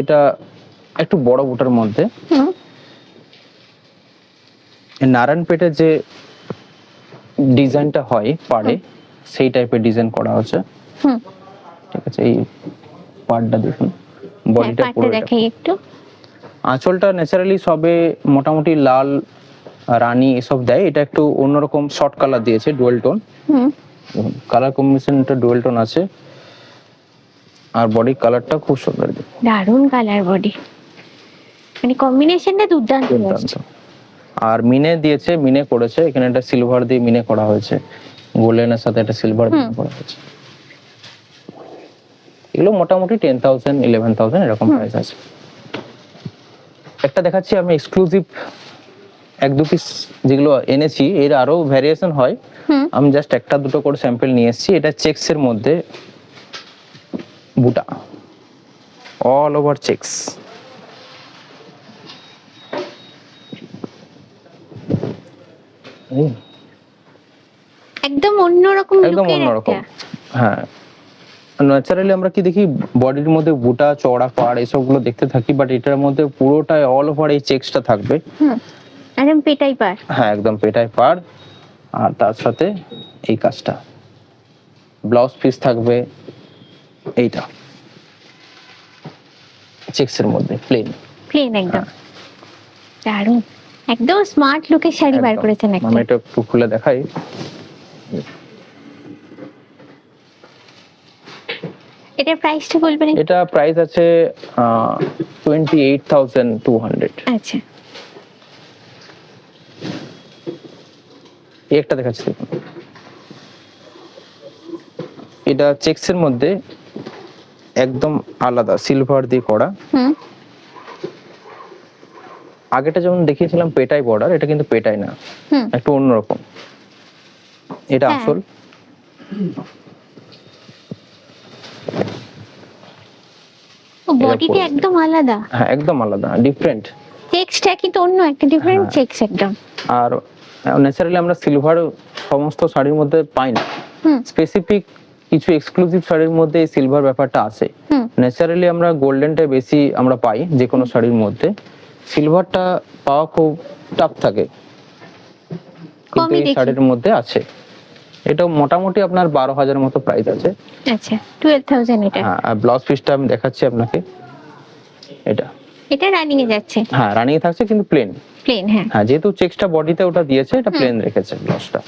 এটা একটু বড় বুটার মধ্যে নারায়ণপেটের যে ডিজাইনটা হয় পাড়ে সেই টাইপের ডিজাইন করা আছে। ঠিক আছে, এই পাড়টা দেখুন, বডিটা পুরো দেখাই একটু। আঁচলটা ন্যাচারালি সবে মোটামুটি লাল রানী এসব দেয়, এটা একটু অন্যরকম শর্ট কালার দিয়েছে, ডুয়েল টোন। কালার কম্বিনেশনটা ডুয়েল টোন আছে, আর বডি কালারটা খুব সুন্দর, দারুণ কালার বডি, মানে কম্বিনেশনটা দুর্দান্ত। আর মিনে দিয়েছে, মিনে করেছে এখানে, একটা সিলভার দিয়ে মিনে করা হয়েছে, গোল্ডেনের সাথে একটা সিলভার মিনে করা হয়েছে। এগুলো মোটামুটি 10,000 11,000 এরকম প্রাইস আছে। একটা দেখাচ্ছি আমি এক্সক্লুসিভ, এক দু পিস যেগুলো এনেছি, এর আরো ভ্যারিয়েশন হয়, আমি জাস্ট একটা দুটো করে স্যাম্পল নিয়ে এসেছি। এটা চেকস এর মধ্যে বুটা, অল ওভার চেকস। একদম অন্যরকম, একদম অন্যরকম। হ্যাঁ, ন্যাচারালি আমরা কি দেখি বডির মধ্যে বুটা চওড়া পাড় এসবগুলো দেখতে থাকি, বাট এটার মধ্যে পুরোটাই অল ওভার এই চেকসটা থাকবে। একদম পেটাই পাড়। হ্যাঁ, একদম পেটাই পাড়, আর তার সাথে এই কাজটা, ব্লাউজ পিস থাকবে এইটা চেকস এর মধ্যে, প্লেন একদম দারুণ, একদম স্মার্ট লুকের শাড়ি বার করেছেন একটা। আমি এটা একটু খুলে দেখাই। এটার প্রাইসটা বলবেন? এটা প্রাইস আছে 28,200। আচ্ছা, একটা দেখাচ্ছি দেখুন, এটা চেকস এর মধ্যে একদম আলাদা সিলভার দিয়ে করা। আগেটা যেমন দেখিয়েছিলাম পেটাই বর্ডার, এটা কিন্তু পেটাই না, একটু অন্যরকম। এটা আসল, বডিটা একদম আলাদা। হ্যাঁ একদম আলাদা, ডিফারেন্ট। চেকসটা কিন্তু অন্য একটা ডিফারেন্ট চেকস একদম। আর ন্যাচারালি আমরা সিলভার সমস্ত শাড়ির মধ্যে পাই না, স্পেসিফিক কিছু এক্সক্লুসিভ শাড়ির মধ্যে এই সিলভার ব্যাপারটা আছে। ন্যাচারালি আমরা গোল্ডেনটা বেশি আমরা পাই যে কোনো শাড়ির মধ্যে, সিলভারটা পাওয়া খুব টাফ থাকে, কিন্তু এই শাড়ির মধ্যে আছে। এটা মোটামুটি আপনার 12,000 মতো প্রাইস আছে। আচ্ছা, 12,000 এটা। হ্যাঁ, আর ব্লাউজ পিসটা আমি দেখাচ্ছি আপনাকে, এটা রানিং এ যাচ্ছে। হ্যাঁ রানিং এ থাকছে, কিন্তু প্লেন। হ্যাঁ, যেহেতু চেকসটা বডিতে ওটা দিয়েছে, এটা প্লেন রেখেছে ব্লাউজটা।